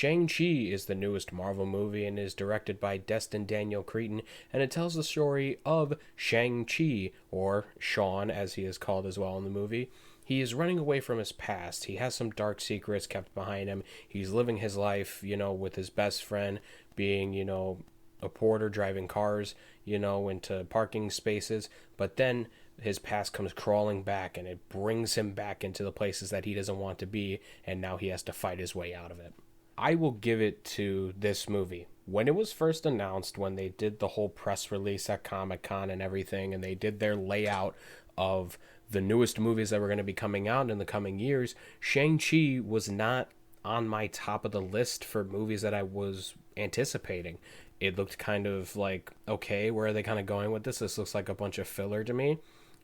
Shang-Chi is the newest Marvel movie and is directed by Destin Cretton, and it tells the story of Shang-Chi, or Sean as he is called as well in the movie. He is running away from his past. He has some dark secrets kept behind him. He's living his life, with his best friend being, a porter driving cars, into parking spaces. But then his past comes crawling back and it brings him back into the places that he doesn't want to be, and now he has to fight his way out of it. I will give it to this movie. When it was first announced, when they did the whole press release at Comic Con and everything, and they did their layout of the newest movies that were going to be coming out in the coming years, Shang-Chi was not on my top of the list for movies that I was anticipating. It looked kind of like, okay, where are they kind of going with this? This looks like a bunch of filler to me.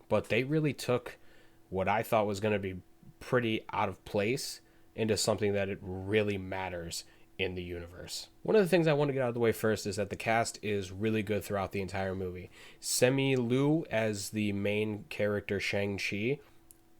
But they really took what I thought was going to be pretty out of place into something that it really matters in the universe. One of the things I want to get out of the way first is that the cast is really good throughout the entire movie. Simu as the main character Shang-Chi,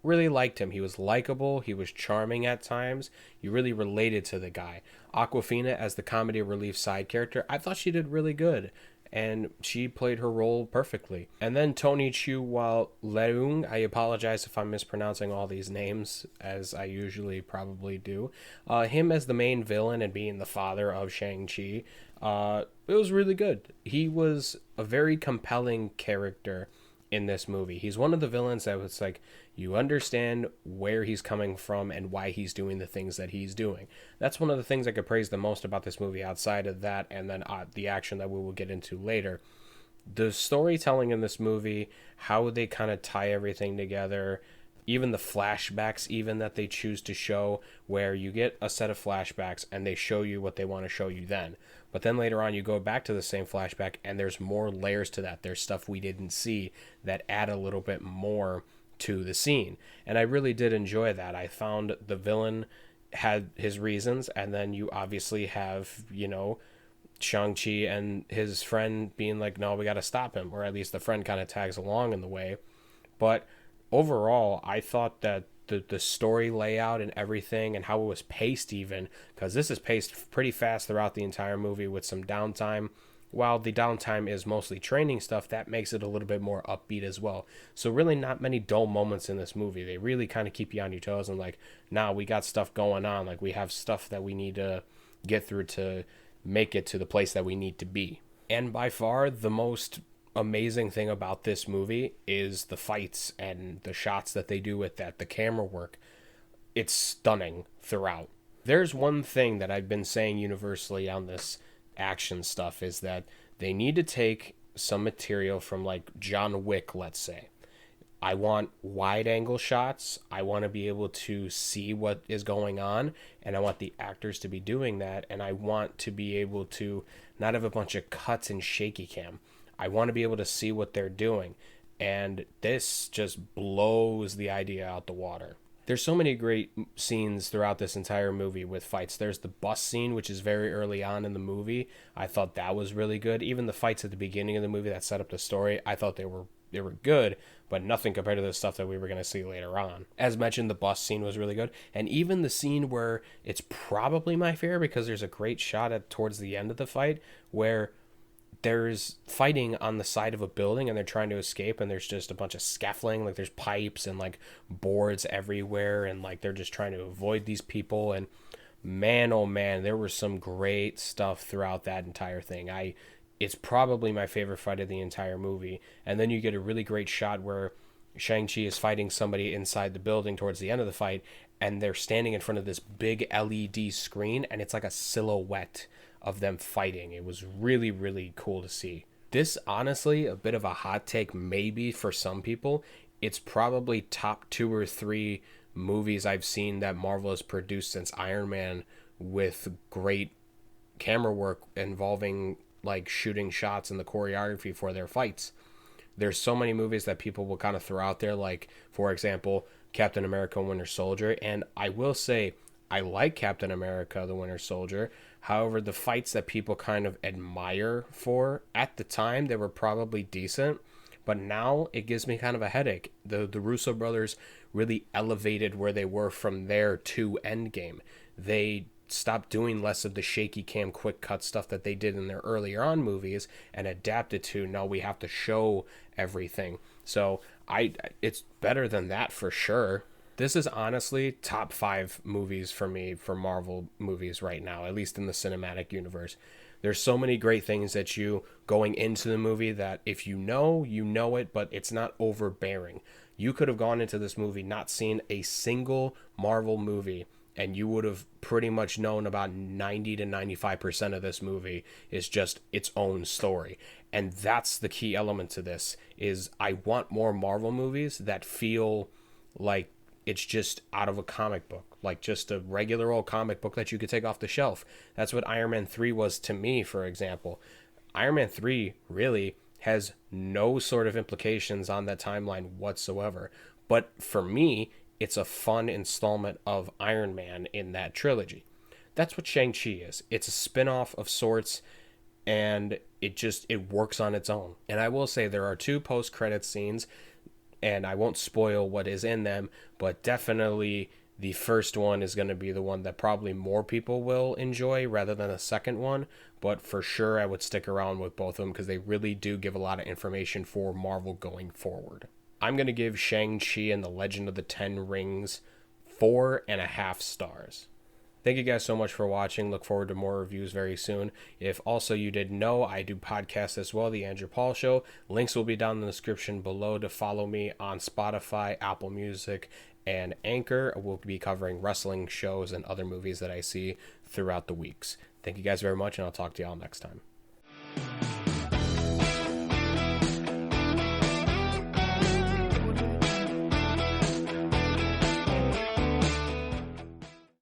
really liked him. He was likable, he was charming at times, you really related to the guy. Awkwafina as the comedy relief side character, I thought she did really good, and she played her role perfectly. And then Tony Chiu-Wai Leung, I apologize if I'm mispronouncing all these names, as I usually probably do. Him as the main villain and being the father of Shang-Chi, it was really good. He was a very compelling character in this movie. He's one of the villains that was like, you understand where he's coming from and why he's doing the things that he's doing. That's one of the things I could praise the most about this movie, outside of that and then the action that we will get into later. The storytelling in this movie, how they kind of tie everything together, even the flashbacks even that they choose to show, where you get a set of flashbacks and they show you what they want to show you then. But then later on you go back to the same flashback and there's more layers to that. There's stuff we didn't see that add a little bit more to the scene. And I really did enjoy that. I found the villain had his reasons, and then you obviously have, Shang-Chi and his friend being like, no, we got to stop him, or at least the friend kind of tags along in the way. But overall, I thought that the story layout and everything and how it was paced, even because this is paced pretty fast throughout the entire movie with some downtime. While the downtime is mostly training stuff, that makes it a little bit more upbeat as well. So really not many dull moments in this movie. They really kind of keep you on your toes and like, nah, we got stuff going on. Like, we have stuff that we need to get through to make it to the place that we need to be. And by far the most amazing thing about this movie is the fights and the shots that they do with that, the camera work. It's stunning throughout. There's one thing that I've been saying universally on this action stuff, is that they need to take some material from like John Wick, let's say. I want wide angle shots. I want to be able to see what is going on, and I want the actors to be doing that, and I want to be able to not have a bunch of cuts and shaky cam. I want to be able to see what they're doing, and this just blows the idea out the water. There's so many great scenes throughout this entire movie with fights. There's the bus scene, which is very early on in the movie. I thought that was really good. Even the fights at the beginning of the movie that set up the story, I thought they were good, but nothing compared to the stuff that we were going to see later on. As mentioned, the bus scene was really good. And even the scene where it's probably my favorite, because there's a great shot at towards the end of the fight where there's fighting on the side of a building and they're trying to escape, and there's just a bunch of scaffolding, like there's pipes and like boards everywhere, and like they're just trying to avoid these people. And man, oh man, there was some great stuff throughout that entire thing. It's probably my favorite fight of the entire movie. And then you get a really great shot where Shang-Chi is fighting somebody inside the building towards the end of the fight, and they're standing in front of this big LED screen, and it's like a silhouette of them fighting. It was really, really cool to see. This, honestly, a bit of a hot take maybe for some people, it's probably top 2 or 3 movies I've seen that Marvel has produced since Iron Man, with great camera work involving like shooting shots and the choreography for their fights. There's so many movies that people will kind of throw out there, like, for example, Captain America Winter Soldier. And I will say, I like Captain America the Winter Soldier. However, the fights that people kind of admire for, at the time, they were probably decent. But now it gives me kind of a headache. The Russo brothers really elevated where they were from there to Endgame. They stop doing less of the shaky cam quick cut stuff that they did in their earlier on movies and adapt it to, no, we have to show everything. So it's better than that for sure. This is honestly top 5 movies for me for Marvel movies right now, at least in the cinematic universe. There's so many great things that you going into the movie that if you know it, but it's not overbearing. You could have gone into this movie not seeing a single Marvel movie, and you would have pretty much known about 90 to 95% of this movie is just its own story. And that's the key element to this, is I want more Marvel movies that feel like it's just out of a comic book, like just a regular old comic book that you could take off the shelf. That's what Iron Man 3 was to me, for example. Iron Man 3 really has no sort of implications on that timeline whatsoever. But for me, it's a fun installment of Iron Man in that trilogy. That's what Shang-Chi is. It's a spin-off of sorts, and it works on its own. And I will say there are 2 post-credit scenes, and I won't spoil what is in them, but definitely the first one is going to be the one that probably more people will enjoy rather than the second one. But for sure, I would stick around with both of them because they really do give a lot of information for Marvel going forward. I'm going to give Shang-Chi and the Legend of the Ten Rings 4.5 stars. Thank you guys so much for watching. Look forward to more reviews very soon. If also you didn't know, I do podcasts as well, The Andrew Paul Show. Links will be down in the description below to follow me on Spotify, Apple Music, and Anchor. We'll be covering wrestling shows and other movies that I see throughout the weeks. Thank you guys very much, and I'll talk to y'all next time.